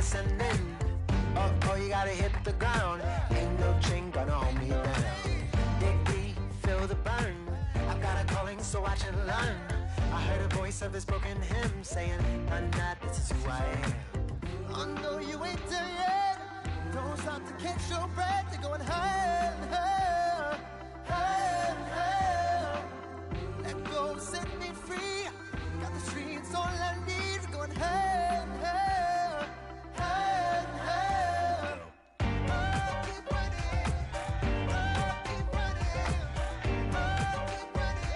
descending. Oh, you gotta hit the ground. Ain't no chain gonna hold me down. Dig deep, feel the burn. I've got a calling, so watch and learn. I heard a voice of this broken hymn saying, "I'm not, this is who I am." Oh no, you ain't there yet. Don't stop to catch your breath. You're going higher and higher, higher and higher. Let go, set me free. Got the streets all I need. Going higher and higher, higher and higher. Oh, keep running. Oh, keep running. Oh, keep running.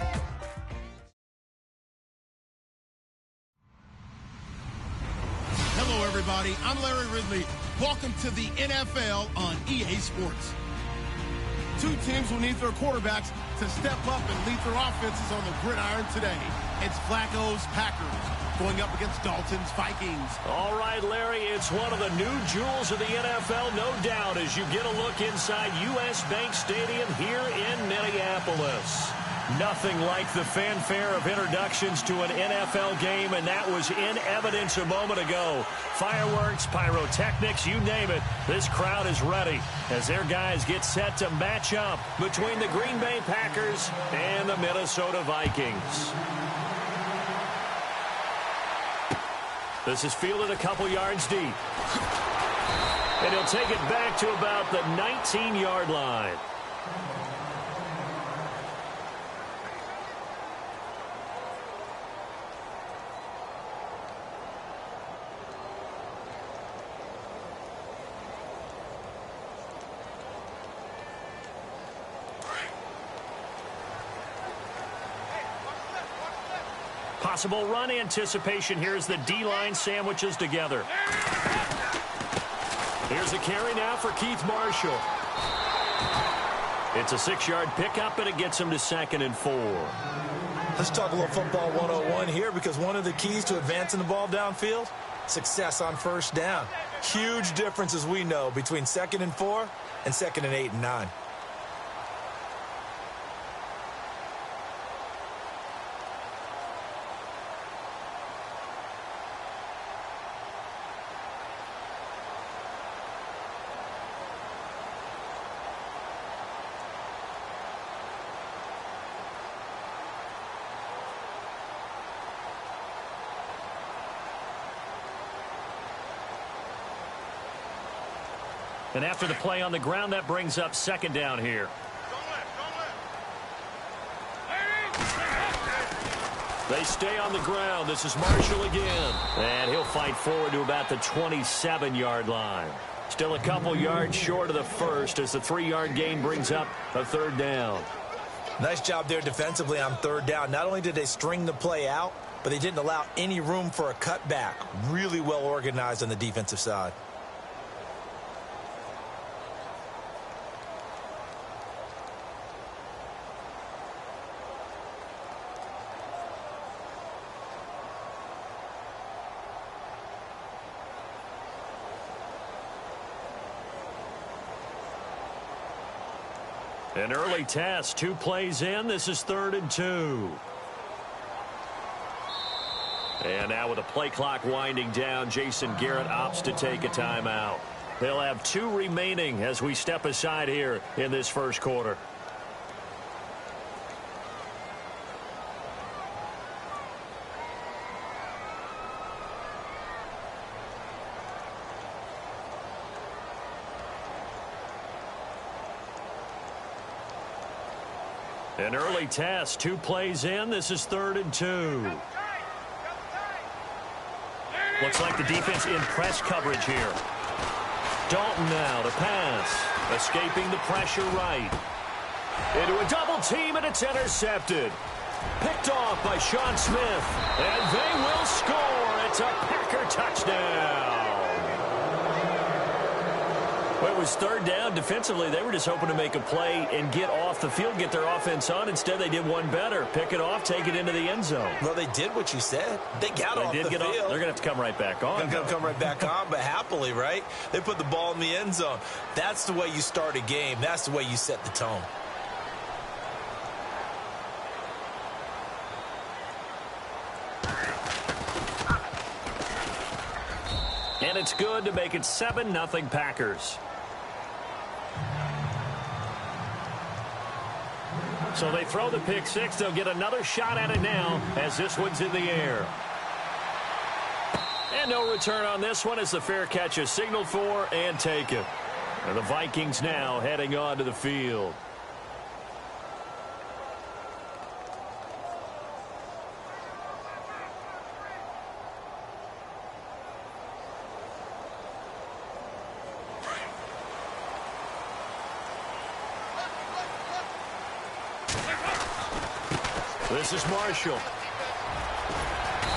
Hello, everybody. I'm Larry Ridley. Welcome to the NFL on EA Sports. Two teams will need their quarterbacks to step up and lead their offenses on the gridiron today. It's Flacco's Packers going up against Dalton's Vikings. All right, Larry, it's one of the new jewels of the NFL, no doubt, as you get a look inside U.S. Bank Stadium here in Minneapolis. Nothing like the fanfare of introductions to an NFL game, and that was in evidence a moment ago. Fireworks, pyrotechnics, you name it. This crowd is ready as their guys get set to match up between the Green Bay Packers and the Minnesota Vikings. This is fielded a couple yards deep. And he'll take it back to about the 19-yard line. Possible run anticipation here as the D-line sandwiches together. Here's a carry now for Keith Marshall. It's a 6-yard pickup, and it gets him to 2nd and 4. Let's talk a little football 101 here, because one of the keys to advancing the ball downfield, success on first down. Huge difference, as we know, between 2nd and 4 and 2nd and 8 and 9. And after the play on the ground, that brings up 2nd down here. They stay on the ground. This is Marshall again. And he'll fight forward to about the 27-yard line. Still a couple yards short of the first as the 3-yard gain brings up a 3rd down. Nice job there defensively on 3rd down. Not only did they string the play out, but they didn't allow any room for a cutback. Really well organized on the defensive side. An early test, 2 plays in. This is 3rd and 2. And now with the play clock winding down, Jason Garrett opts to take a timeout. They'll have 2 remaining as we step aside here in this first quarter. An early test, 2 plays in. This is 3rd and 2. Looks like the defense in press coverage here. Dalton now to pass. Escaping the pressure right. Into a double team, and it's intercepted. Picked off by Sean Smith. And they will score. It's a Packer touchdown. Well, it was 3rd down. Defensively, they were just hoping to make a play and get off the field, get their offense on. Instead, they did one better. Pick it off, take it into the end zone. Well, they did what you said. They got off the field. They're going to have to come right back on. They're going to come right back on, but happily, right? They put the ball in the end zone. That's the way you start a game. That's the way you set the tone. And it's good to make it 7-0 Packers. So they throw the pick six. They'll get another shot at it now as this one's in the air. And no return on this one as the fair catch is signaled for and taken. And the Vikings now heading on to the field. This is Marshall.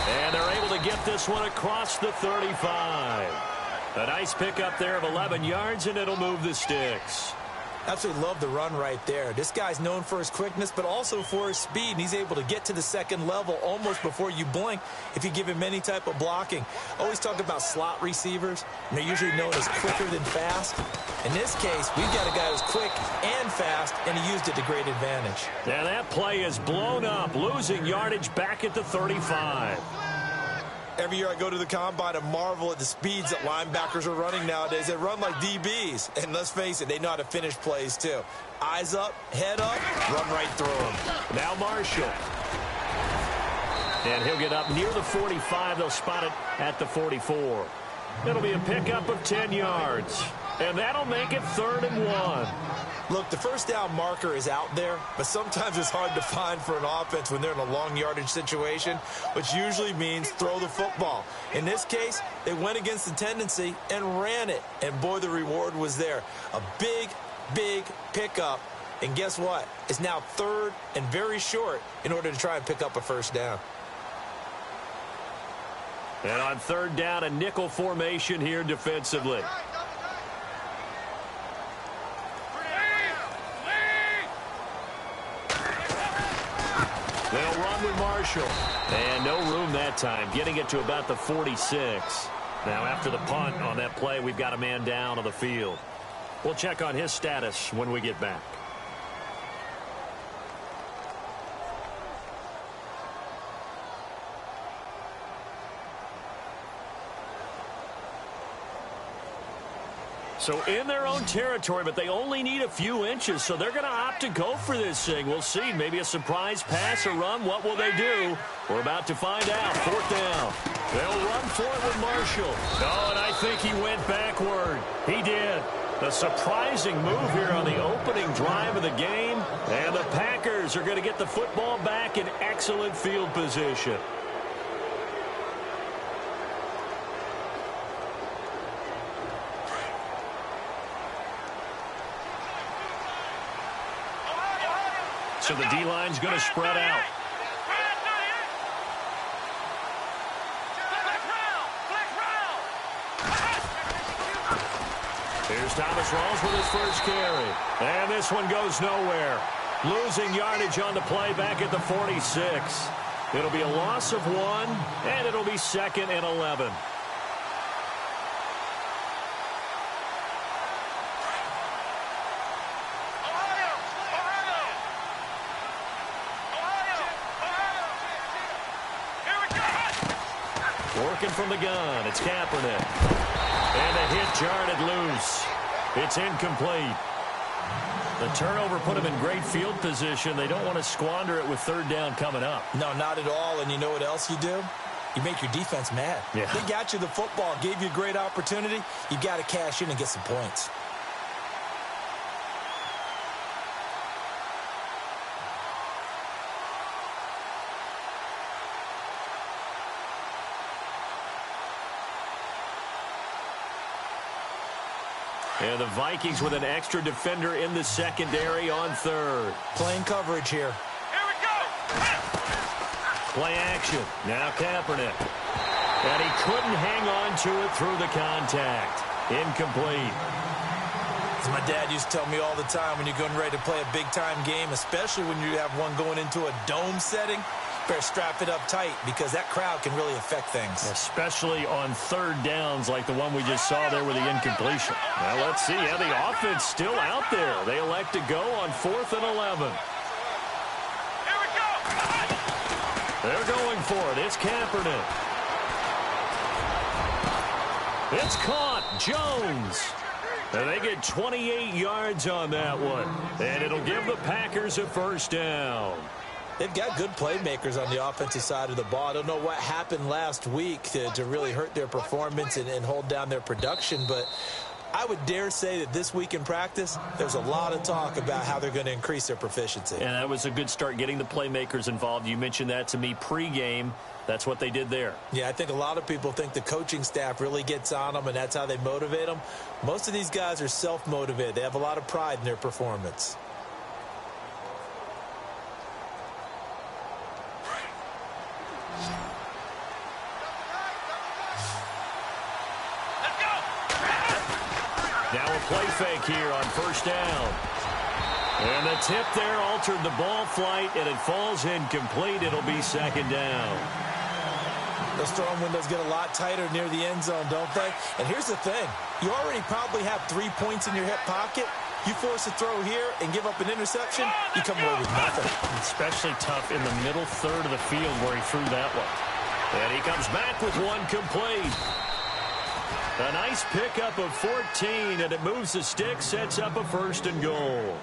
And they're able to get this one across the 35. A nice pickup there of 11 yards, and it'll move the sticks. Absolutely love the run right there. This guy's known for his quickness, but also for his speed, and he's able to get to the second level almost before you blink if you give him any type of blocking. Always talk about slot receivers, and they're usually known as quicker than fast. In this case, we've got a guy who's quick and fast, and he used it to great advantage. Now that play is blown up, losing yardage back at the 35. Every year I go to the combine and marvel at the speeds that linebackers are running nowadays. They run like DBs. And let's face it, they know how to finish plays too. Eyes up, head up, run right through them. Now Marshall. And he'll get up near the 45. They'll spot it at the 44. It'll be a pickup of 10 yards. And that'll make it 3rd and 1. Look, the first down marker is out there, but sometimes it's hard to find for an offense when they're in a long yardage situation, which usually means throw the football. In this case, they went against the tendency and ran it, and boy, the reward was there. A big, big pickup, and guess what? It's now 3rd and very short in order to try and pick up a first down. And on 3rd down, a nickel formation here defensively. They'll run with Marshall. And no room that time, getting it to about the 46. Now after the punt on that play, we've got a man down on the field. We'll check on his status when we get back. So in their own territory, but they only need a few inches, so they're going to opt to go for this thing. We'll see. Maybe a surprise pass or run. What will they do? We're about to find out. 4th down. They'll run for it with Marshall. Oh, and I think he went backward. He did. A surprising move here on the opening drive of the game. And the Packers are going to get the football back in excellent field position. So the D-line's going to spread out. Here's Thomas Rawls with his first carry. And this one goes nowhere. Losing yardage on the play back at the 46. It'll be a loss of 1, and it'll be 2nd and 11. Working from the gun, it's Kaepernick. And a hit jarred it loose. It's incomplete. The turnover put them in great field position. They don't want to squander it with 3rd down coming up. No, not at all. And you know what else you do? You make your defense mad. Yeah. They got you the football, gave you a great opportunity. You got to cash in and get some points. And the Vikings with an extra defender in the secondary on 3rd. Playing coverage here. Here we go. Play action. Now Kaepernick. And he couldn't hang on to it through the contact. Incomplete. As my dad used to tell me all the time, when you're getting ready to play a big-time game, especially when you have one going into a dome setting, better strap it up tight because that crowd can really affect things. Especially on 3rd downs like the one we just saw there with the incompletion. Well, let's see. Yeah, the offense still out there. They elect to go on 4th and 11. Here we go. They're going for it. It's Kaepernick. It's caught. Jones. And they get 28 yards on that one. And it'll give the Packers a first down. They've got good playmakers on the offensive side of the ball. I don't know what happened last week to really hurt their performance and hold down their production, but I would dare say that this week in practice, there's a lot of talk about how they're going to increase their proficiency. And that was a good start, getting the playmakers involved. You mentioned that to me pregame. That's what they did there. Yeah, I think a lot of people think the coaching staff really gets on them, and that's how they motivate them. Most of these guys are self-motivated. They have a lot of pride in their performance. Now a play fake here on first down. And the tip there altered the ball flight, and it falls incomplete. It'll be second down. Those throwing windows get a lot tighter near the end zone, don't they? And here's the thing. You already probably have 3 points in your hip pocket. You force a throw here and give up an interception, you come away with nothing. Especially tough in the middle third of the field where he threw that one. And he comes back with one complete. A nice pickup of 14, and it moves the stick, sets up a first and goal.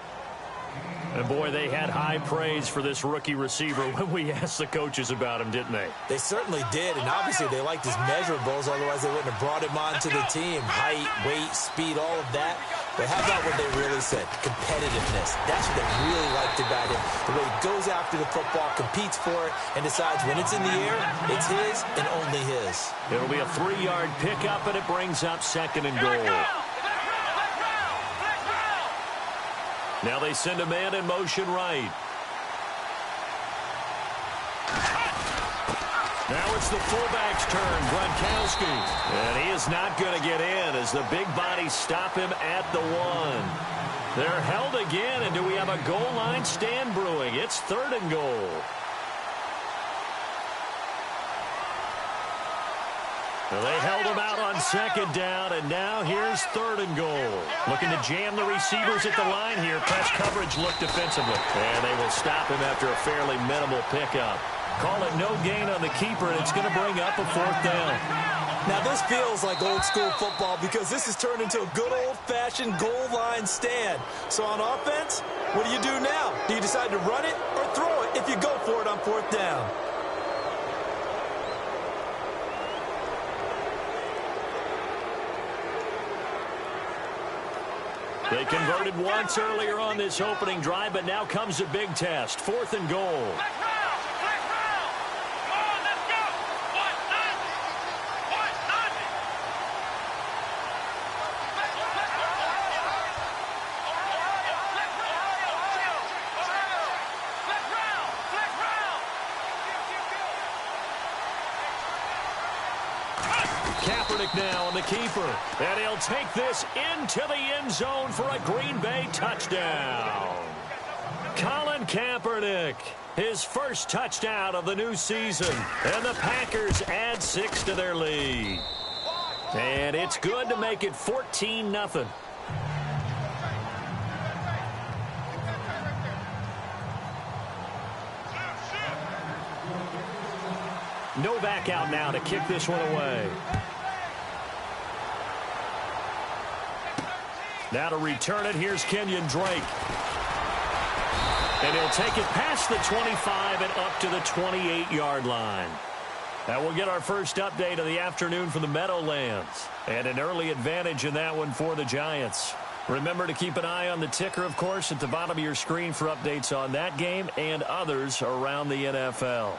And, boy, they had high praise for this rookie receiver when we asked the coaches about him, didn't they? They certainly did, and obviously they liked his measurables, otherwise they wouldn't have brought him onto the team. Height, weight, speed, all of that. But how about what they really said? Competitiveness. That's what they really liked about him. The way he goes after the football, competes for it, and decides when it's in the air, it's his and only his. It'll be a 3-yard pickup, and it brings up second and goal. Now they send a man in motion right. Now it's the fullback's turn, Gronkowski. And he is not going to get in as the big bodies stop him at the 1. They're held again, and do we have a goal line stand brewing? It's third and goal. Well, they held him out on second down, and now here's third and goal. Looking to jam the receivers at the line here. Press coverage look defensively. And they will stop him after a fairly minimal pickup. Call it no gain on the keeper, and it's going to bring up a fourth down. Now, this feels like old-school football because this has turned into a good old-fashioned goal line stand. So on offense, what do you do now? Do you decide to run it or throw it if you go for it on fourth down? They converted once earlier on this opening drive, but now comes a big test. Fourth and goal. Now on the keeper, and he'll take this into the end zone for a Green Bay touchdown. Colin Kaepernick, his first touchdown of the new season, and the Packers add 6 to their lead. And it's good to make it 14-0. Novak out now to kick this one away. Now to return it, here's Kenyon Drake. And he'll take it past the 25 and up to the 28-yard line. Now we'll get our first update of the afternoon from the Meadowlands. And an early advantage in that one for the Giants. Remember to keep an eye on the ticker, of course, at the bottom of your screen for updates on that game and others around the NFL.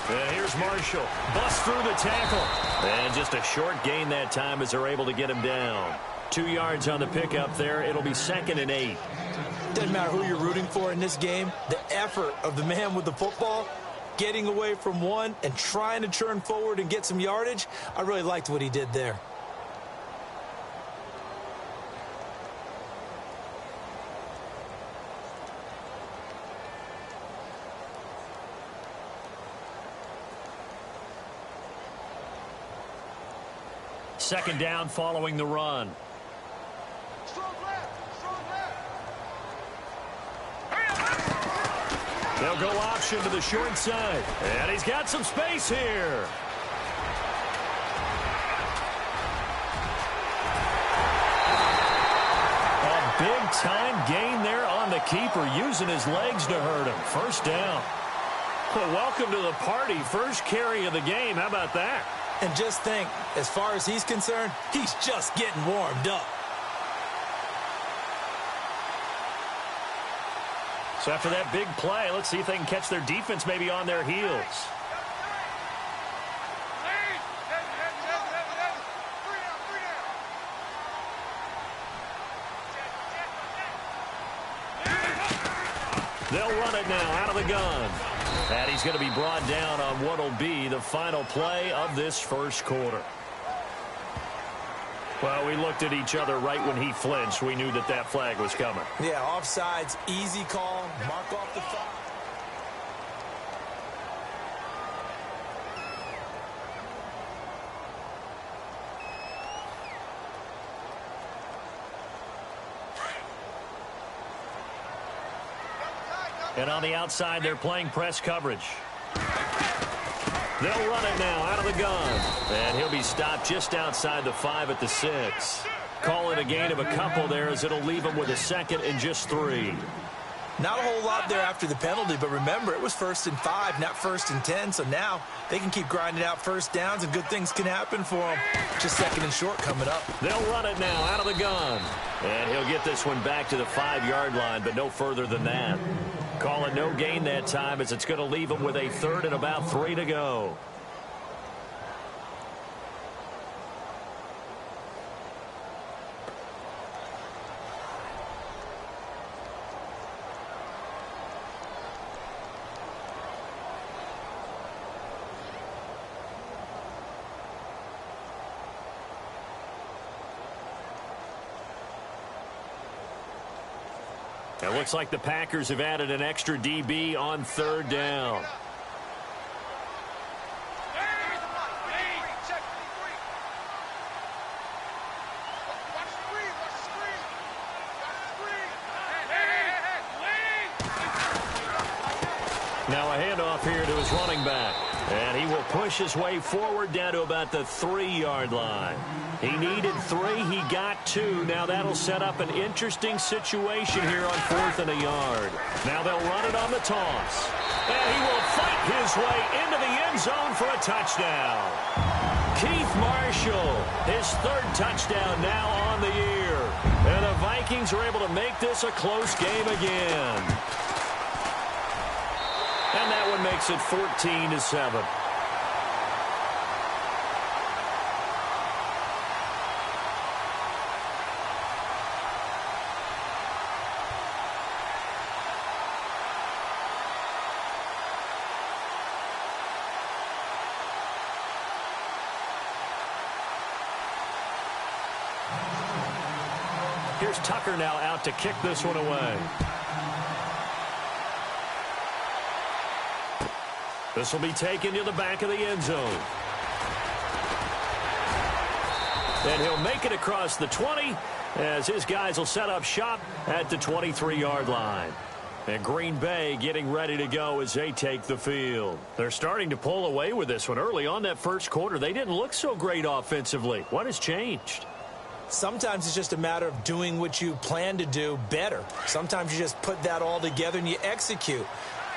And here's Marshall. Busts through the tackle. And just a short gain that time as they're able to get him down. 2 yards on the pickup there. It'll be 2nd and 8. Doesn't matter who you're rooting for in this game. The effort of the man with the football, getting away from one and trying to turn forward and get some yardage, I really liked what he did there. Second down following the run. They'll go option to the short side. And he's got some space here. A big-time gain there on the keeper, using his legs to hurt him. First down. Well, welcome to the party. First carry of the game. How about that? And just think, as far as he's concerned, he's just getting warmed up. So after that big play, let's see if they can catch their defense maybe on their heels. They'll run it now out of the gun. And he's going to be brought down on what will be the final play of this first quarter. Well, we looked at each other right when he flinched. We knew that that flag was coming. Yeah, offsides, easy call, mark off the foul. And on the outside, they're playing press coverage. They'll run it now out of the gun. And he'll be stopped just outside the 5 at the 6. Call it a gain of a couple there as it'll leave him with a second and just 3. Not a whole lot there after the penalty, but remember, it was 1st and 5, not 1st and 10. So now they can keep grinding out first downs and good things can happen for them. Just 2nd and short coming up. They'll run it now out of the gun. And he'll get this one back to the 5-yard line, but no further than that. Call it no gain that time as it's going to leave him with a 3rd and about 3 to go. It looks like the Packers have added an extra DB on 3rd down. Now a handoff here to his running back. And he will push his way forward down to about the 3-yard line. He needed 3. He got 2. Now that'll set up an interesting situation here on 4th and a yard. Now they'll run it on the toss. And he will fight his way into the end zone for a touchdown. Keith Marshall, his 3rd touchdown now on the year. And the Vikings are able to make this a close game again. And that one makes it 14-7. Here's Tucker now out to kick this one away. This will be taken to the back of the end zone. And he'll make it across the 20 as his guys will set up shop at the 23-yard line. And Green Bay getting ready to go as they take the field. They're starting to pull away with this one. Early on that first quarter, they didn't look so great offensively. What has changed? Sometimes it's just a matter of doing what you plan to do better. Sometimes you just put that all together and you execute.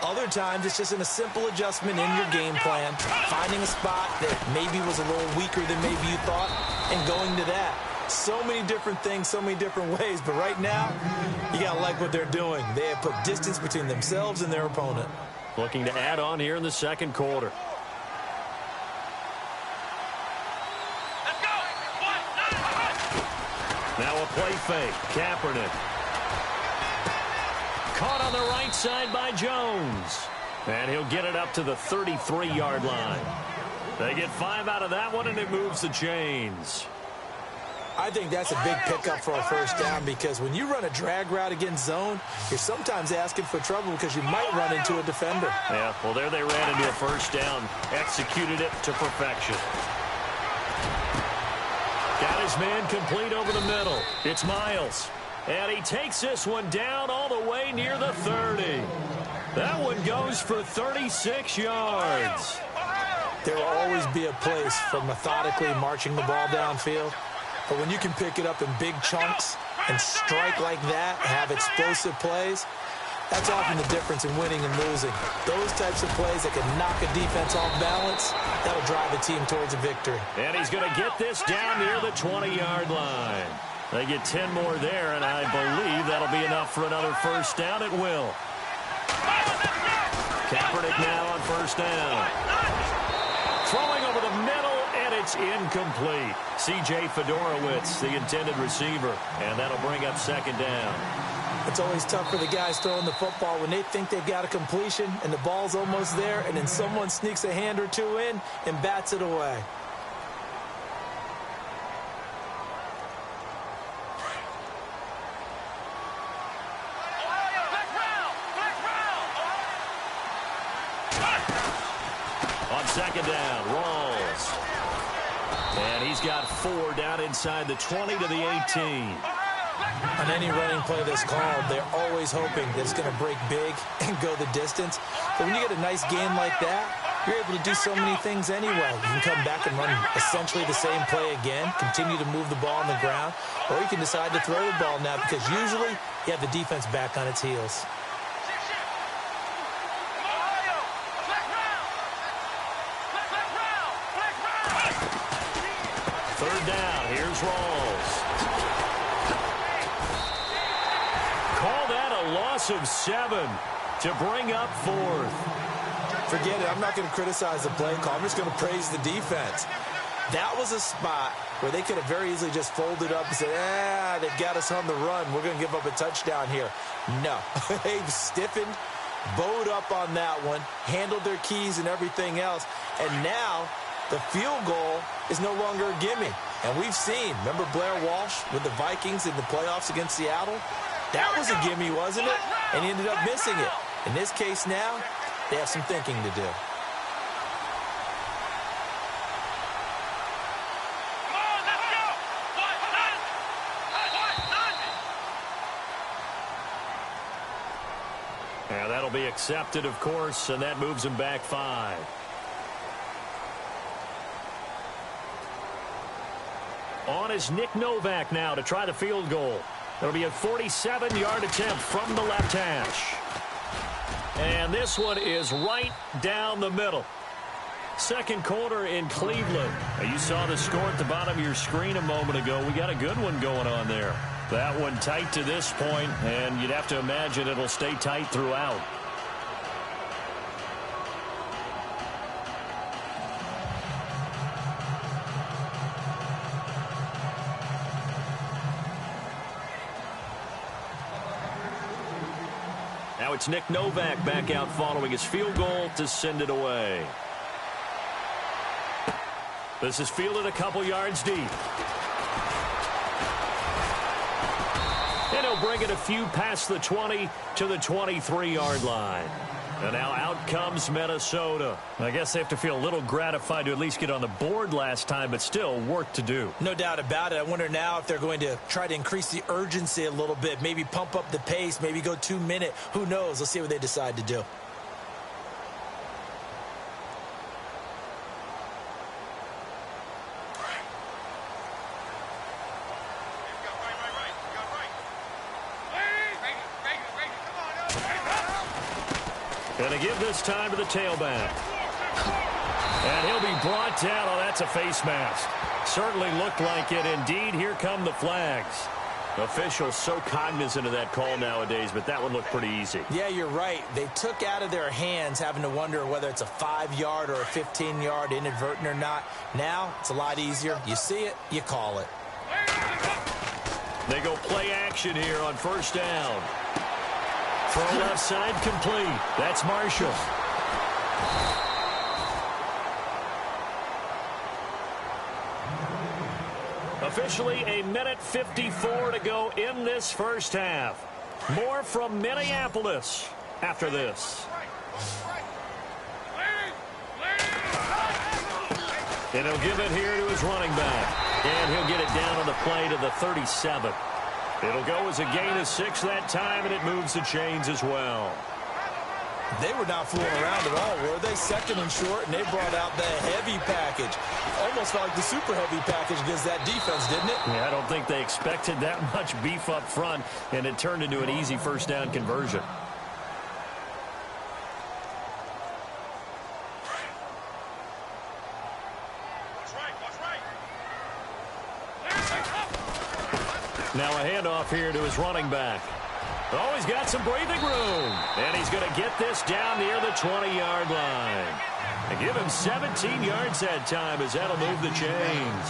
Other times, it's just in a simple adjustment in your game plan, finding a spot that maybe was a little weaker than maybe you thought, and going to that. So many different things, so many different ways, but right now, you got to like what they're doing. They have put distance between themselves and their opponent. Looking to add on here in the second quarter. Now a play fake. Kaepernick. Caught on the right side by Jones. And he'll get it up to the 33-yard line. They get 5 out of that one, and it moves the chains. I think that's a big pickup for a first down because when you run a drag route against zone, you're sometimes asking for trouble because you might run into a defender. Yeah, well, there they ran into a first down. Executed it to perfection. Got his man complete over the middle. It's Miles. And he takes this one down all the way near the 30. That one goes for 36 yards. There will always be a place for methodically marching the ball downfield. But when you can pick it up in big chunks and strike like that, have explosive plays, that's often the difference in winning and losing. Those types of plays that can knock a defense off balance, that'll drive a team towards a victory. And he's going to get this down near the 20-yard line. They get 10 more there, and I believe that'll be enough for another first down. It will. Kaepernick now on first down. Throwing over the middle, and it's incomplete. C.J. Fedorowicz, the intended receiver, and that'll bring up second down. It's always tough for the guys throwing the football when they think they've got a completion and the ball's almost there, and then someone sneaks a hand or two in and bats it away. On second down, Rawls. And he's got 4 down inside the 20 to the 18. On any running play that's called, they're always hoping that it's going to break big and go the distance. But when you get a nice gain like that, you're able to do so many things anyway. You can come back and run essentially the same play again, continue to move the ball on the ground, or you can decide to throw the ball now because usually you have the defense back on its heels. Third down, here's Rawls. Call that a loss of 7 to bring up 4th. Forget it. I'm not going to criticize the play call. I'm just going to praise the defense. That was a spot where they could have very easily just folded up and said, they've got us on the run. We're going to give up a touchdown here. No. They've stiffened, bowed up on that one, handled their keys and everything else. And now the field goal is no longer a gimme. And we've seen, remember Blair Walsh with the Vikings in the playoffs against Seattle? That was a gimme, wasn't it? And he ended up missing it. In this case now, they have some thinking to do. And that'll be accepted, of course, and that moves him back 5. On is Nick Novak now to try the field goal. It'll be a 47-yard attempt from the left hash. And this one is right down the middle. Second quarter in Cleveland. Now, you saw the score at the bottom of your screen a moment ago. We got a good one going on there. That one tight to this point, and you'd have to imagine it'll stay tight throughout. Now it's Nick Novak back out following his field goal to send it away. This is fielded a couple yards deep. And he'll bring it a few past the 20 to the 23-yard line. And now out comes Minnesota. I guess they have to feel a little gratified to at least get on the board last time, but still work to do. No doubt about it. I wonder now if they're going to try to increase the urgency a little bit, maybe pump up the pace, maybe go 2-minute. Who knows? Let's see what they decide to do. Going to give this time to the tailback. And he'll be brought down. Oh, that's a face mask. Certainly looked like it. Indeed, here come the flags. Officials so cognizant of that call nowadays, but that one looked pretty easy. Yeah, you're right. They took out of their hands having to wonder whether it's a 5-yard or a 15-yard inadvertent or not. Now, it's a lot easier. You see it, you call it. They go play action here on first down. Throw left side complete. That's Marshall. Officially a minute 54 to go in this first half. More from Minneapolis after this. And he'll give it here to his running back. And he'll get it down on the play to the 37. It'll go as a gain of 6 that time, and it moves the chains as well. They were not fooling around at all, were they? Second and short, and they brought out the heavy package. Almost felt like the super heavy package against that defense, didn't it? Yeah, I don't think they expected that much beef up front, and it turned into an easy first down conversion. Now a handoff here to his running back. Oh, he's got some breathing room. And he's going to get this down near the 20-yard line. And give him 17 yards that time as that'll move the chains.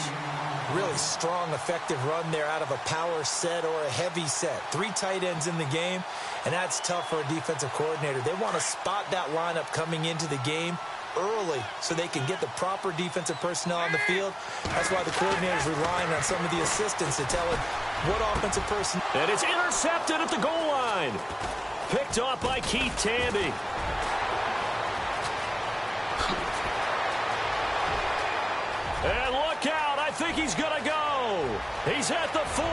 Really strong, effective run there out of a power set or a heavy set. 3 tight ends in the game, and that's tough for a defensive coordinator. They want to spot that lineup coming into the game early so they can get the proper defensive personnel on the field. That's why the coordinator is relying on some of the assistants to tell him what offensive person. And it's intercepted at the goal line. Picked off by Keith Tandy. And look out. I think he's going to go. He's at the 40,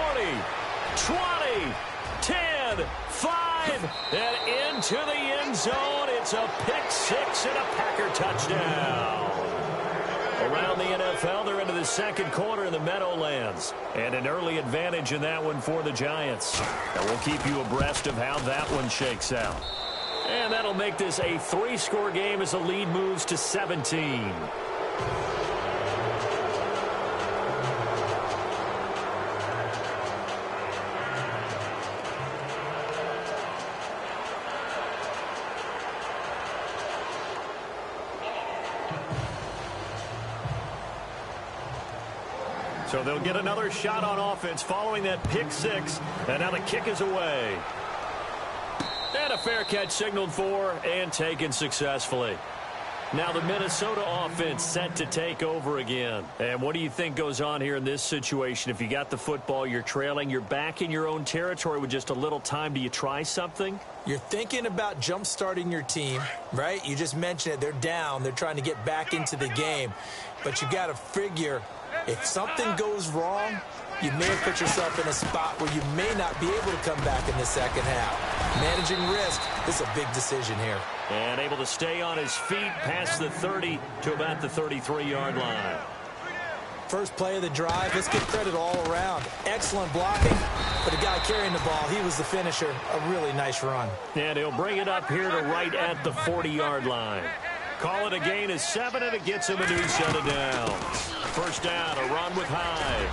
20, 10, 5, and into the end zone. It's a pick six and a Packer touchdown. Around the NFL, they're into the second quarter in the Meadowlands. And an early advantage in that one for the Giants. And we'll keep you abreast of how that one shakes out. And that'll make this a 3-score game as the lead moves to 17. So they'll get another shot on offense following that pick six. And now the kick is away. And a fair catch signaled for and taken successfully. Now the Minnesota offense set to take over again. And what do you think goes on here in this situation? If you got the football, you're trailing, you're back in your own territory with just a little time. Do you try something? You're thinking about jump-starting your team, right? You just mentioned it. They're down. They're trying to get back into the game. But you got to figure, if something goes wrong, you may have put yourself in a spot where you may not be able to come back in the second half. Managing risk is a big decision here. And able to stay on his feet past the 30 to about the 33-yard line. First play of the drive, let's give credit all around. Excellent blocking, but the guy carrying the ball, he was the finisher. A really nice run. And he'll bring it up here to right at the 40-yard line. Call it a gain of 7, and it gets him a new set of downs. First down, a run with Hyde.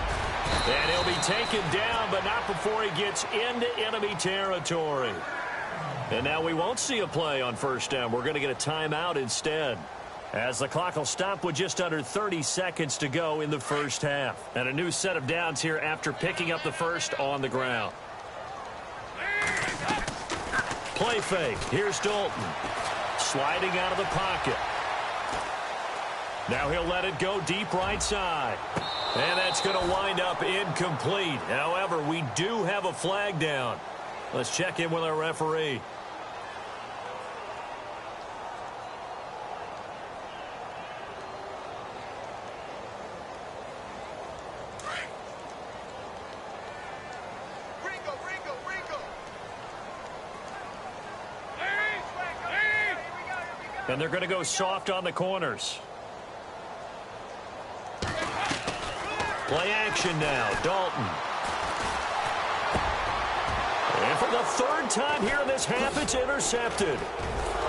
And he'll be taken down, but not before he gets into enemy territory. And now we won't see a play on first down. We're going to get a timeout instead, as the clock will stop with just under 30 seconds to go in the first half. And a new set of downs here after picking up the first on the ground. Play fake. Here's Dalton. Sliding out of the pocket. Now he'll let it go deep right side. And that's going to wind up incomplete. However, we do have a flag down. Let's check in with our referee. And they're going to go soft on the corners. Play action now. Dalton. And for the third time here in this half, it's intercepted.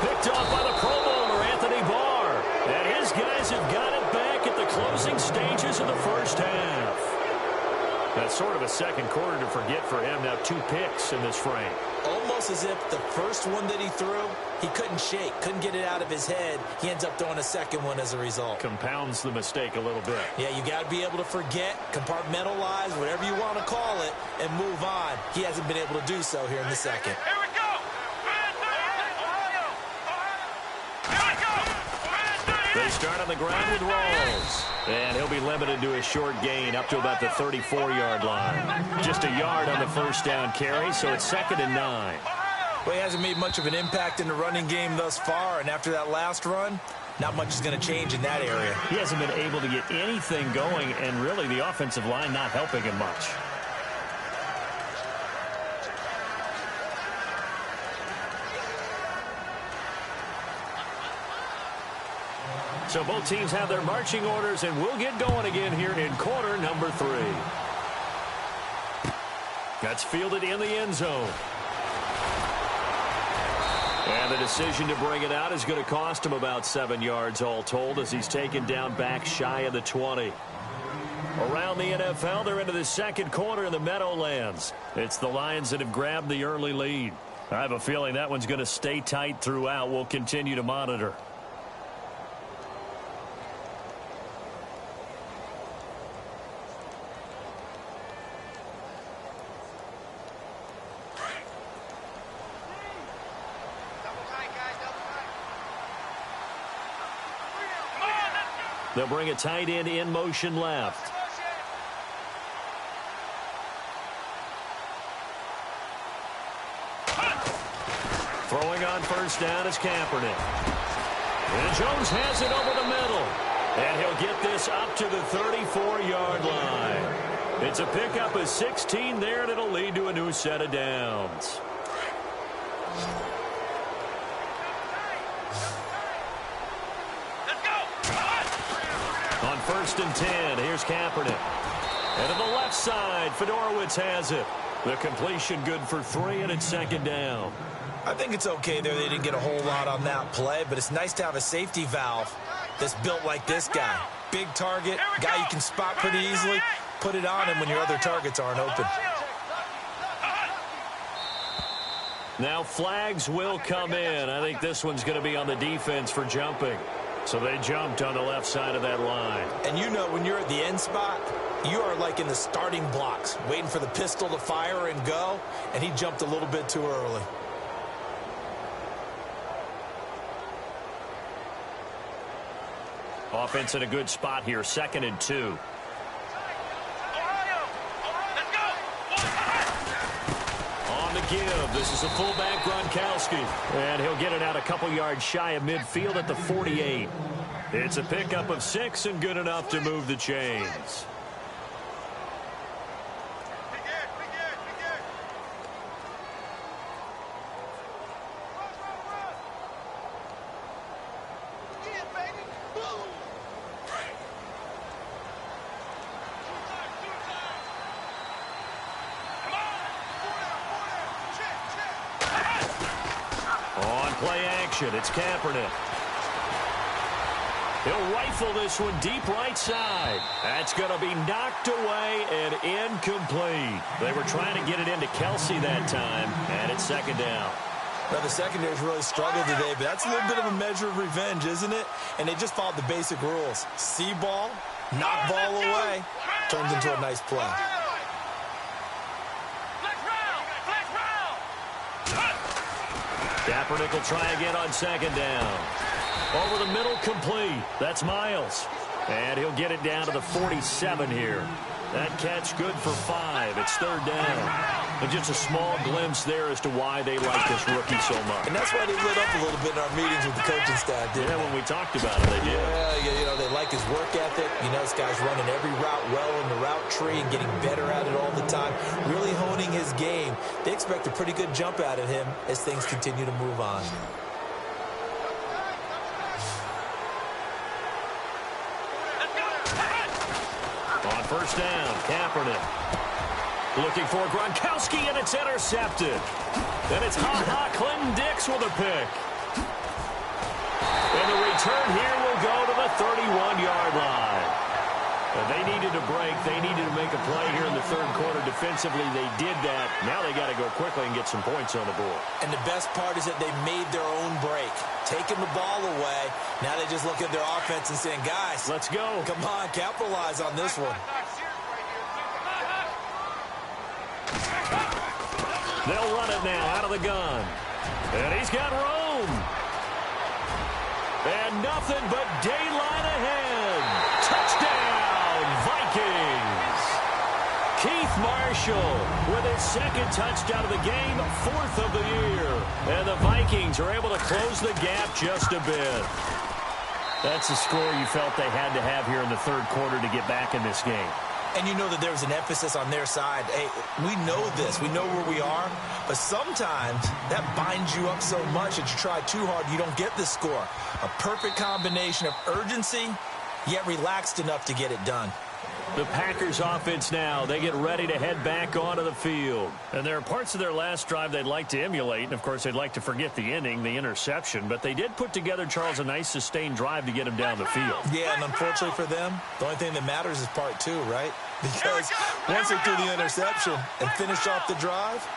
Picked off by the Pro Bowler, Anthony Barr. And his guys have got it back at the closing stages of the first half. That's sort of a second quarter to forget for him. Now 2 picks in this frame. Almost as if the first one that he threw, he couldn't shake, couldn't get it out of his head. He ends up throwing a second one as a result. Compounds the mistake a little bit. Yeah, you got to be able to forget, compartmentalize, whatever you want to call it, and move on. He hasn't been able to do so here in the second. Here we go! They start on the ground with Rawls. And he'll be limited to a short gain up to about the 34-yard line. Just a yard on the first down carry, so it's 2nd and 9. Well, he hasn't made much of an impact in the running game thus far, and after that last run, not much is going to change in that area. He hasn't been able to get anything going, and really the offensive line not helping him much. So both teams have their marching orders, and we'll get going again here in quarter number 3. That's fielded in the end zone. And the decision to bring it out is going to cost him about 7 yards all told as he's taken down back shy of the 20. Around the NFL, they're into the second quarter in the Meadowlands. It's the Lions that have grabbed the early lead. I have a feeling that one's going to stay tight throughout. We'll continue to monitor. They'll bring a tight end in motion left. Throwing on first down is Kaepernick. And Jones has it over the middle. And he'll get this up to the 34-yard line. It's a pickup of 16 there, and it'll lead to a new set of downs. On first and 10, here's Kaepernick. And to the left side, Fedorowicz has it. The completion good for 3, and it's second down. I think it's okay there. They didn't get a whole lot on that play, but it's nice to have a safety valve that's built like this guy. Big target, guy you can spot pretty easily. Put it on him when your other targets aren't open. Now flags will come in. I think this one's going to be on the defense for jumping. So they jumped on the left side of that line. And you know when you're at the end spot, you are like in the starting blocks, waiting for the pistol to fire and go, and he jumped a little bit too early. Offense in a good spot here, 2nd and 2. On the give, this is the fullback Gronkowski. And he'll get it out a couple yards shy of midfield at the 48. It's a pickup of 6 and good enough to move the chains. Play action. It's Kaepernick. He'll rifle this one deep right side. That's going to be knocked away and incomplete. They were trying to get it into Kelsey that time, and it's second down. Now, the secondary's really struggled today, but that's a little bit of a measure of revenge, isn't it? And they just followed the basic rules. See ball, knock ball away, turns into a nice play. Kaepernick will try again on second down. Over the middle, complete. That's Miles. And he'll get it down to the 47 here. That catch good for 5. It's third down. And just a small glimpse there as to why they like this rookie so much. And that's why they lit up a little bit in our meetings with the coaching staff, didn't they? When we talked about it, they did. Yeah, you know, they like his work ethic. You know, this guy's running every route well in the route tree and getting better at it all the time. Really honing his game. They expect a pretty good jump out of him as things continue to move on. On first down, Kaepernick. Looking for Gronkowski, and it's intercepted. And it's Clinton Dix with a pick. And the return here will go to the 31-yard line. And they needed a break. They needed to make a play here in the third quarter. Defensively, they did that. Now they got to go quickly and get some points on the board. And the best part is that they made their own break. Taking the ball away. Now they just look at their offense and saying, guys, let's go. Come on, capitalize on this one. They'll run it now out of the gun. And he's got room. And nothing but daylight ahead. Touchdown, Vikings. Keith Marshall with his second touchdown of the game, 4th of the year. And the Vikings are able to close the gap just a bit. That's the score you felt they had to have here in the third quarter to get back in this game. And you know that there's an emphasis on their side. Hey, we know this. We know where we are. But sometimes that binds you up so much that you try too hard, you don't get this score. A perfect combination of urgency, yet relaxed enough to get it done. The Packers offense now, they get ready to head back onto the field. And there are parts of their last drive they'd like to emulate. And, of course, they'd like to forget the inning, the interception. But they did put together, Charles, a nice sustained drive to get him down the field. Yeah, and unfortunately for them, the only thing that matters is part two, right? Because once they threw the interception and finished off the drive,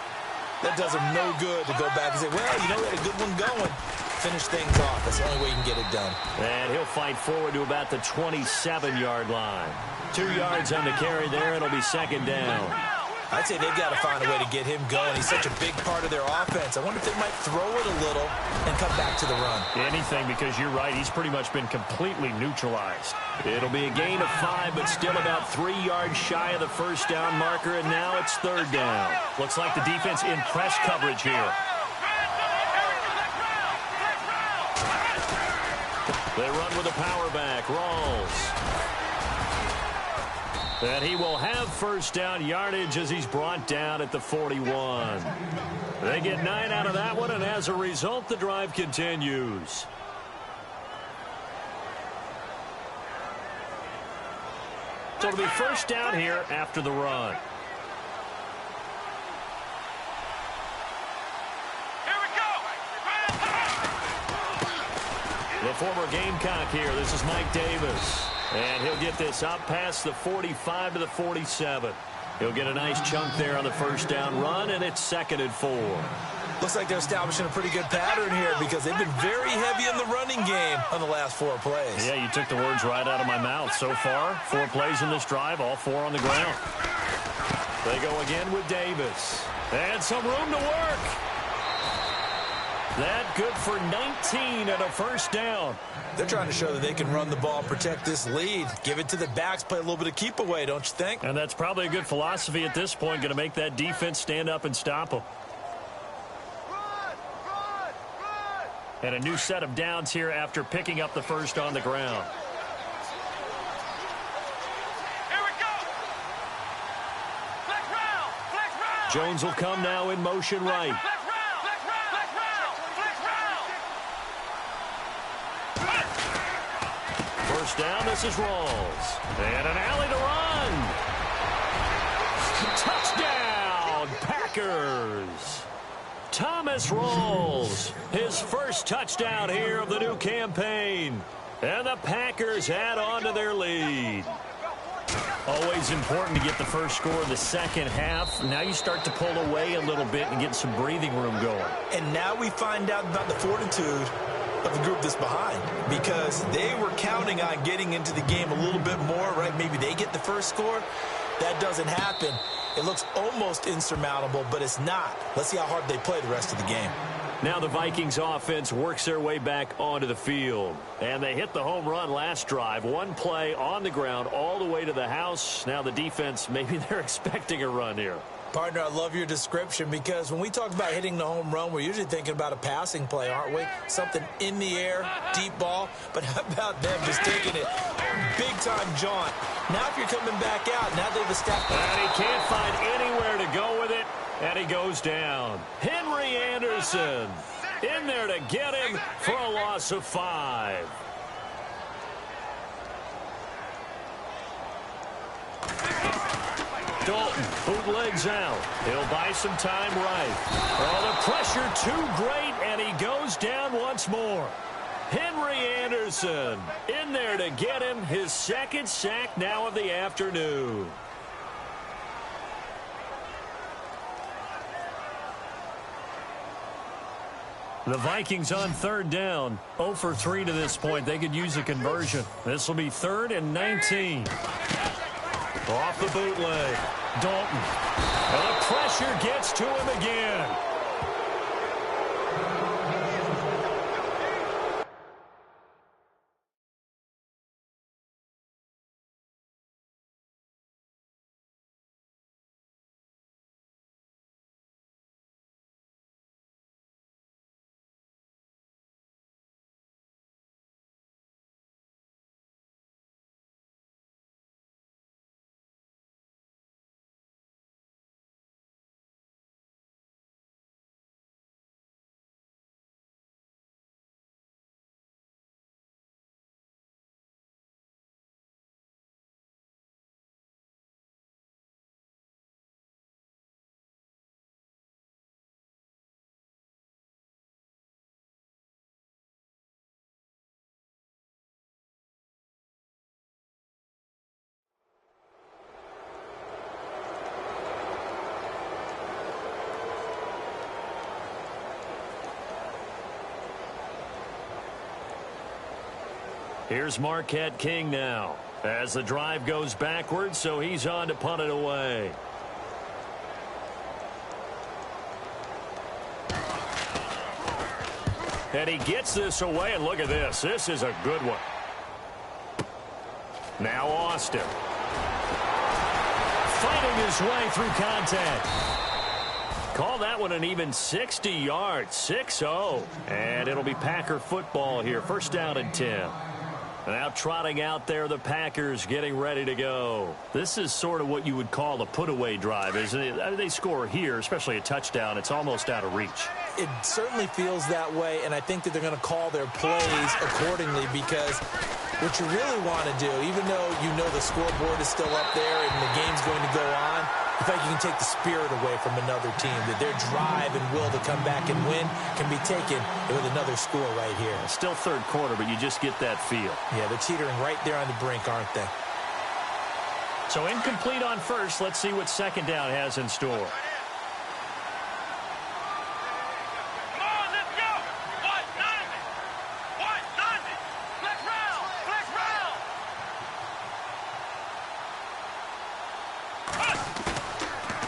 that does them no good to go back and say, well, you know, we had a good one going. Finish things off. That's the only way you can get it done. And he'll fight forward to about the 27-yard line. 2 yards on the carry there. It'll be second down. I'd say they've got to find a way to get him going. He's such a big part of their offense. I wonder if they might throw it a little and come back to the run. Anything, because you're right. He's pretty much been completely neutralized. It'll be a gain of 5, but still about 3 yards shy of the first down marker, and now it's third down. Looks like the defense in press coverage here. They run with a power back. Rawls. And he will have first down yardage as he's brought down at the 41. They get 9 out of that one, and as a result, the drive continues. So it'll be first down here after the run. Here we go. The former Gamecock here. This is Mike Davis. And he'll get this up past the 45 to the 47. He'll get a nice chunk there on the first down run, and it's 2nd and 4. Looks like they're establishing a pretty good pattern here because they've been very heavy in the running game on the last 4 plays. Yeah, you took the words right out of my mouth. So far, 4 plays in this drive, all 4 on the ground. They go again with Davis. And some room to work. That good for 19 and a first down. They're trying to show that they can run the ball, protect this lead. Give it to the backs, play a little bit of keep away, don't you think? And that's probably a good philosophy at this point, going to make that defense stand up and stop them. And a new set of downs here after picking up the first on the ground. Here we go. Flex round. Flex round. Jones will come now in motion right. Flex round. Flex round. Flex round. Flex round. First down, this is Rawls. And an alley to run. Touchdown, Packers. Thomas Rawls, his first touchdown here of the new campaign. And the Packers add on to their lead. Always important to get the first score of the second half. Now you start to pull away a little bit and get some breathing room going. And now we find out about the fortitude of the group that's behind, because they were counting on getting into the game a little bit more, right? Maybe they get the first score. That doesn't happen. It looks almost insurmountable, but it's not. Let's see how hard they play the rest of the game. Now the Vikings offense works their way back onto the field. And they hit the home run last drive. 1 play on the ground all the way to the house. Now the defense, maybe they're expecting a run here. Partner, I love your description, because when we talk about hitting the home run, we're usually thinking about a passing play, aren't we? Something in the air, deep ball. But how about them just taking it big-time jaunt? Now if you're coming back out, now they've established. And he can't find anywhere to go with it, and he goes down. Henry Anderson in there to get him for a loss of 5. Dalton bootlegs out. He'll buy some time right. Oh, the pressure too great, and he goes down once more. Henry Anderson in there to get him his 2nd sack now of the afternoon. The Vikings on 3rd down. 0 for 3 to this point. They could use a conversion. This will be 3rd and 19. Off the bootleg. Dalton. And the pressure gets to him again. Here's Marquette King now as the drive goes backwards, so he's on to punt it away. And he gets this away, and look at this. This is a good one. Now Austin. Fighting his way through contact. Call that one an even 60 yards, 6-0. And it'll be Packer football here. First down and 10. Now trotting out there, the Packers getting ready to go. This is sort of what you would call a put-away drive, isn't it? They score here, especially a touchdown. It's almost out of reach. It certainly feels that way, and I think that they're going to call their plays accordingly because what you really want to do, even though you know the scoreboard is still up there and the game's going to go on, in fact, you can take the spirit away from another team, that their drive and will to come back and win can be taken with another score right here. Still third quarter, but you just get that feel. Yeah, they're teetering right there on the brink, aren't they? So incomplete on first. Let's see what second down has in store.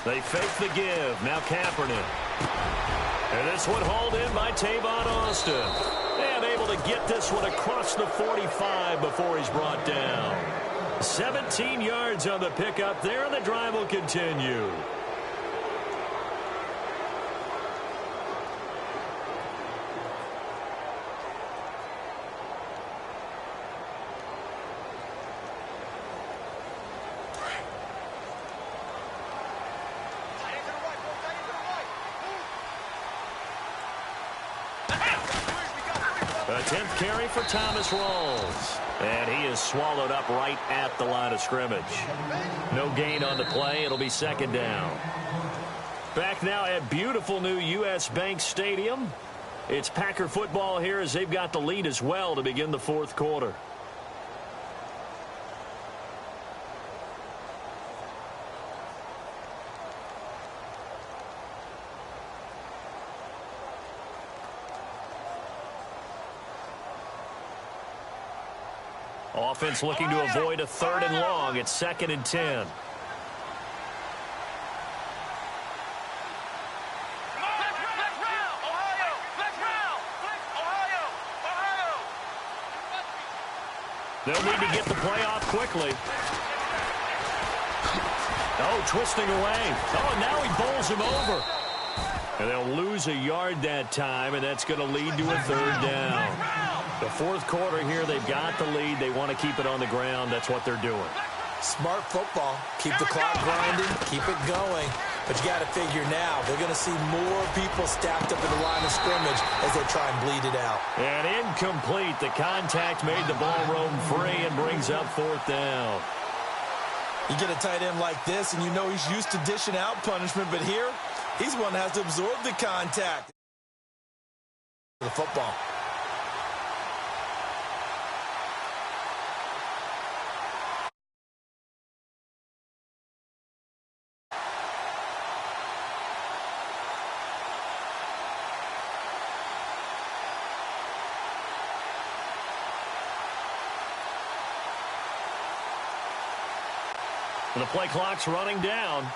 They fake the give. Now Kaepernick. And this one hauled in by Tavon Austin. And able to get this one across the 45 before he's brought down. 17 yards on the pickup there, and the drive will continue. A 10th carry for Thomas Rawls. And he is swallowed up right at the line of scrimmage. No gain on the play. It'll be second down. Back now at beautiful new U.S. Bank Stadium. It's Packer football here as they've got the lead as well to begin the fourth quarter. Offense looking to avoid a third and long. It's second and 10. They'll need to get the play off quickly. Oh, twisting away. Oh, and now he bowls him over. And they'll lose a yard that time, and that's going to lead to a third down. The fourth quarter here, they've got the lead. They want to keep it on the ground. That's what they're doing. Smart football. Keep the clock grinding. Keep it going. But you got to figure now, they're going to see more people stacked up in the line of scrimmage as they try and bleed it out. And incomplete. The contact made the ball roam free and brings up fourth down. You get a tight end like this, and you know he's used to dishing out punishment, but here, he's one that has to absorb the contact. The football. And the play clock's running down.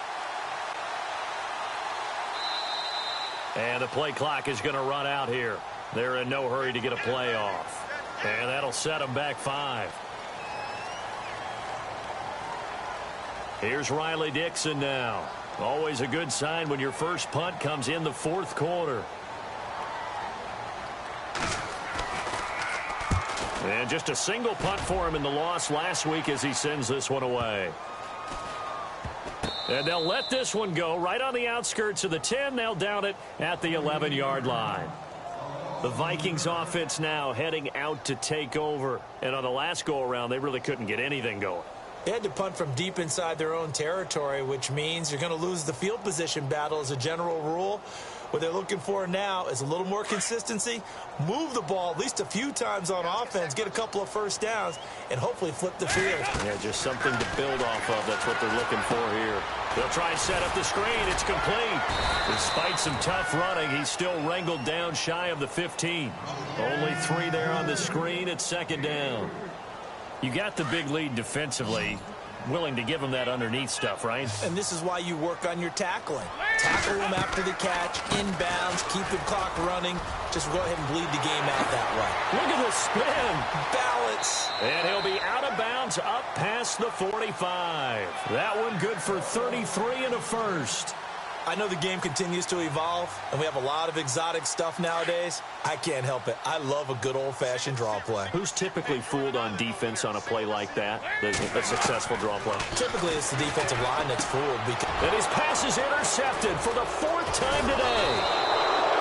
And the play clock is going to run out here. They're in no hurry to get a play off. And that'll set them back 5. Here's Riley Dixon now. Always a good sign when your first punt comes in the fourth quarter. And just a single punt for him in the loss last week as he sends this one away. And they'll let this one go right on the outskirts of the 10. They'll down it at the 11-yard line. The Vikings offense now heading out to take over. And on the last go-around, they really couldn't get anything going. They had to punt from deep inside their own territory, which means you're going to lose the field position battle as a general rule. What they're looking for now is a little more consistency, move the ball at least a few times on offense, get a couple of first downs, and hopefully flip the field. Yeah, just something to build off of. That's what they're looking for here. They'll try and set up the screen. It's complete. Despite some tough running, he's still wrangled down shy of the 15. Only 3 there on the screen at second down. You got the big lead defensively. Willing to give them that underneath stuff, right? And this is why you work on your tackling. Tackle them after the catch, inbounds, keep the clock running. Just go ahead and bleed the game out that way. Look at the spin. Balance. And he'll be out of bounds up past the 45. That one good for 33 and a first. I know the game continues to evolve, and we have a lot of exotic stuff nowadays. I can't help it. I love a good old-fashioned draw play. Who's typically fooled on defense on a play like that? A successful draw play. Typically, it's the defensive line that's fooled. And his pass is intercepted for the 4th time today.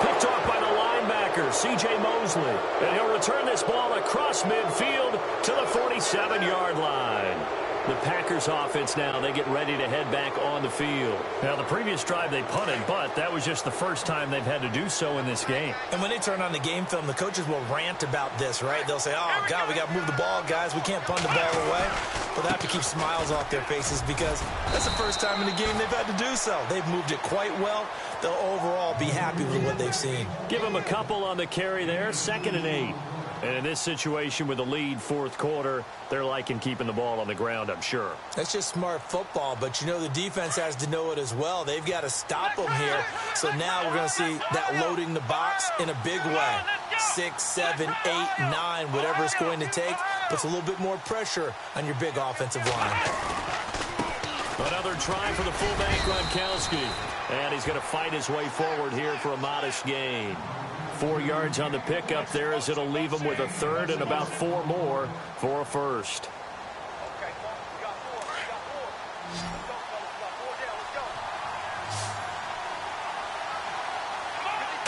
Picked off by the linebacker, C.J. Mosley. And he'll return this ball across midfield to the 47-yard line. The Packers offense now, they get ready to head back on the field. Now, the previous drive they punted, but that was just the first time they've had to do so in this game. And when they turn on the game film, the coaches will rant about this, right? They'll say, oh, God, we got to move the ball, guys. We can't punt the ball away. But they have to keep smiles off their faces because that's the first time in the game they've had to do so. They've moved it quite well. They'll overall be happy with what they've seen. Give them a couple on the carry there, 2nd and 8. And in this situation with the lead 4th quarter, they're liking keeping the ball on the ground, I'm sure. That's just smart football, but you know the defense has to know it as well. They've got to stop them here. So now we're going to see that loading the box in a big way. 6, 7, 8, 9, whatever it's going to take, puts a little bit more pressure on your big offensive line. Another try for the fullback, Gronkowski. And he's going to fight his way forward here for a modest gain. 4 yards on the pickup there as it'll leave him with a 3rd and about 4 more for a first.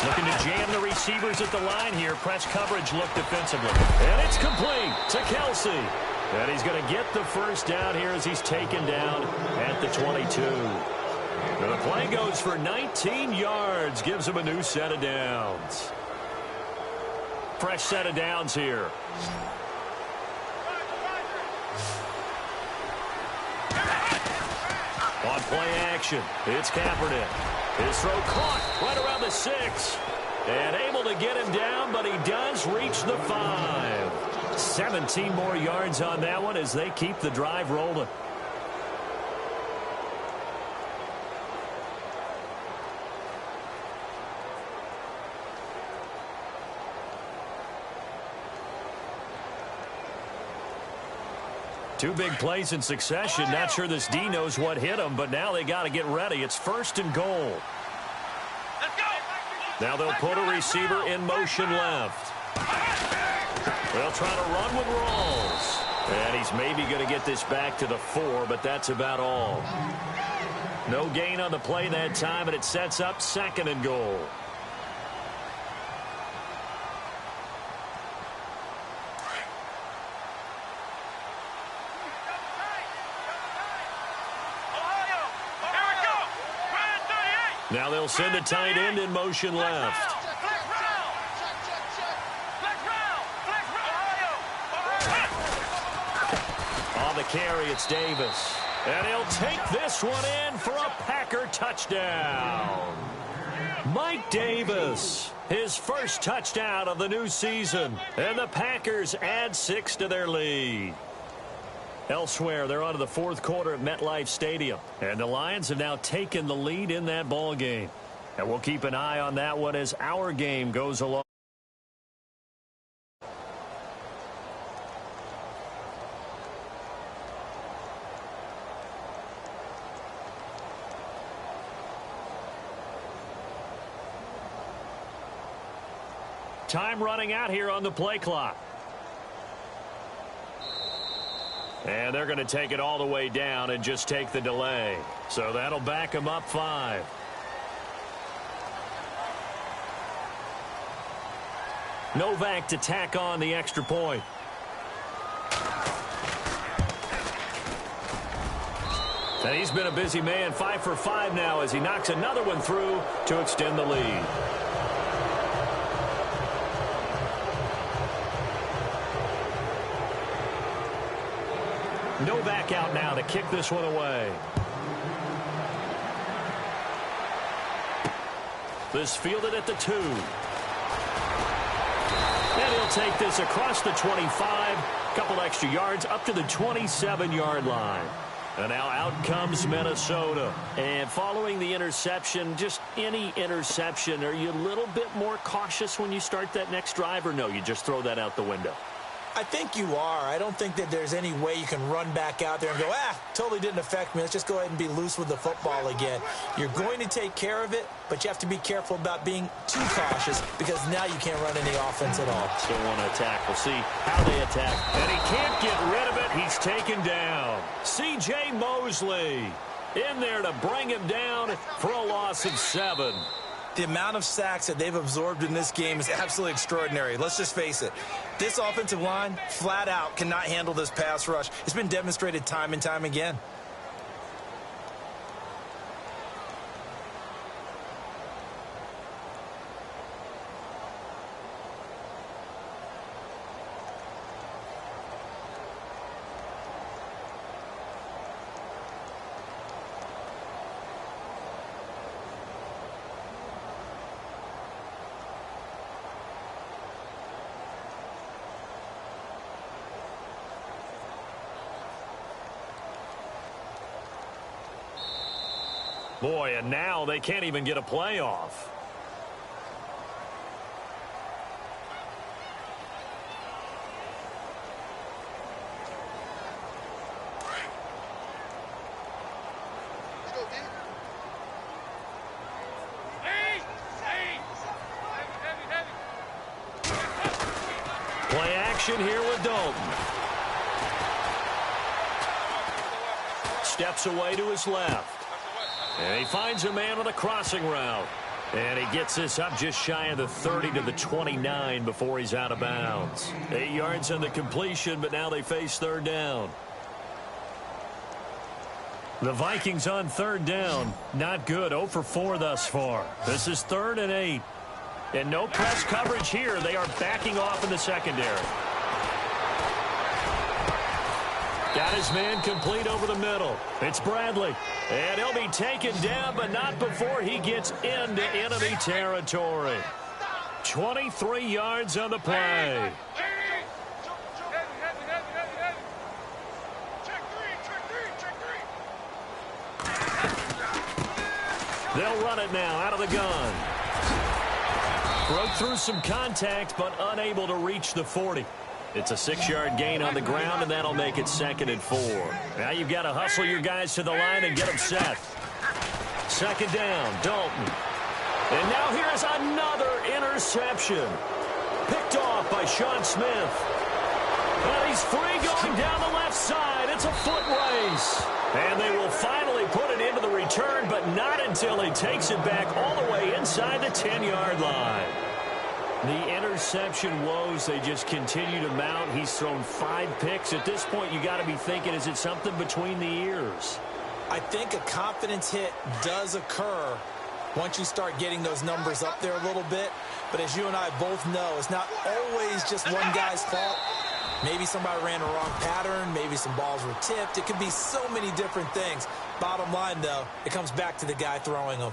Looking to jam the receivers at the line here. Press coverage look defensively. And it's complete to Kelsey. And he's going to get the first down here as he's taken down at the 22. And the play goes for 19 yards. Gives him a new set of downs. Fresh set of downs here. On play action, it's Kaepernick. His throw caught right around the 6. And able to get him down, but he does reach the 5. 17 more yards on that one as they keep the drive rolling. Two big plays in succession. Not sure this D knows what hit him, but now they got to get ready. It's 1st and goal. Now they'll put a receiver in motion left. They'll try to run with Rawls. And he's maybe going to get this back to the 4, but that's about all. No gain on the play that time, and it sets up 2nd and goal. Now they'll send a tight end in motion left. On the carry, it's Davis. And he'll take this one in for a Packer touchdown. Mike Davis, his first touchdown of the new season. And the Packers add 6 to their lead. Elsewhere, they're on to the 4th quarter at MetLife Stadium. And the Lions have now taken the lead in that ball game. And we'll keep an eye on that one as our game goes along. Time running out here on the play clock. And they're going to take it all the way down and just take the delay. So that'll back them up 5. Novak to tack on the extra point. And he's been a busy man, 5 for 5 now as he knocks another one through to extend the lead. Novak out now to kick this one away. This fielded at the 2. And he'll take this across the 25 Couple extra yards up to the 27-yard line. And now out comes Minnesota. And following the interception, just any interception, are you a little bit more cautious when you start that next drive, or no, you just throw that out the window? I think you are. I don't think that there's any way you can run back out there and go, totally didn't affect me. Let's just go ahead and be loose with the football again. You're going to take care of it, but you have to be careful about being too cautious because now you can't run any offense at all. Still want to attack. We'll see how they attack. And he can't get rid of it. He's taken down. C.J. Mosley in there to bring him down for a loss of 7. The amount of sacks that they've absorbed in this game is absolutely extraordinary. Let's just face it. This offensive line, flat out, cannot handle this pass rush. It's been demonstrated time and time again. Boy, and now they can't even get a playoff. Play action here with Dalton. Steps away to his left. And he finds a man on a crossing route. And he gets this up just shy of the 30 to the 29 before he's out of bounds. 8 yards on the completion, but now they face third down. The Vikings on third down. Not good. 0 for 4 thus far. This is 3rd and 8. And no press coverage here. They are backing off in the secondary. Got his man complete over the middle. It's Bradley. And he'll be taken down, but not before he gets into enemy territory. 23 yards on the play. They'll run it now out of the gun. Broke through some contact, but unable to reach the 40. It's a 6-yard gain on the ground, and that'll make it 2nd and 4. Now you've got to hustle your guys to the line and get them set. 2nd down, Dalton. And now here's another interception. Picked off by Sean Smith. And he's free going down the left side. It's a foot race. And they will finally put it into the return, but not until he takes it back all the way inside the 10-yard line. The interception woes, they just continue to mount. He's thrown 5 picks. At this point, you got to be thinking, is it something between the ears? I think a confidence hit does occur once you start getting those numbers up there a little bit. But as you and I both know, it's not always just one guy's fault. Maybe somebody ran a wrong pattern. Maybe some balls were tipped. It could be so many different things. Bottom line, though, it comes back to the guy throwing them.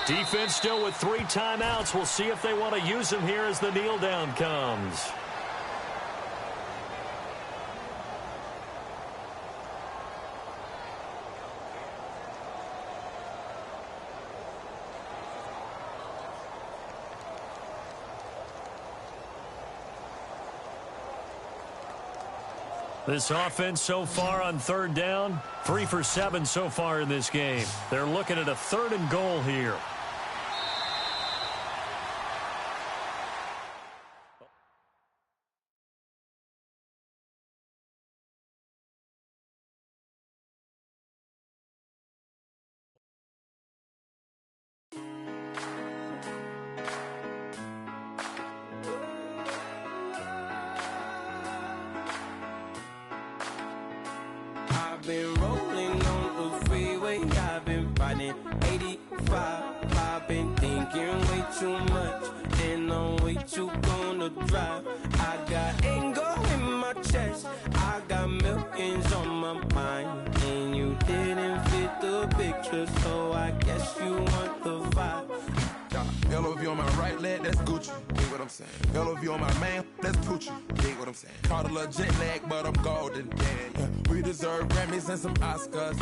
Defense still with 3 timeouts. We'll see if they want to use them here as the kneel down comes. This offense so far on 3rd down, 3 for 7 so far in this game. They're looking at a 3rd and goal here. Been rolling on the freeway, I've been riding 85, I've been thinking drinking way too much, and I'm way too gonna drive. I got anger in my chest, I got millions on my mind, and you didn't fit the picture, so I guess you want the vibe. LOV on my right leg, that's Gucci. Dig what I'm saying? LOV on my man, that's Poochie. Dig what I'm saying? Caught a little jet lag, but I'm golden. Yeah. We deserve Grammys and some Oscars.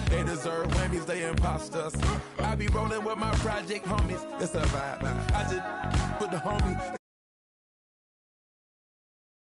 They deserve Whammies, they imposters. I be rolling with my project homies. It's a vibe. I just put the homie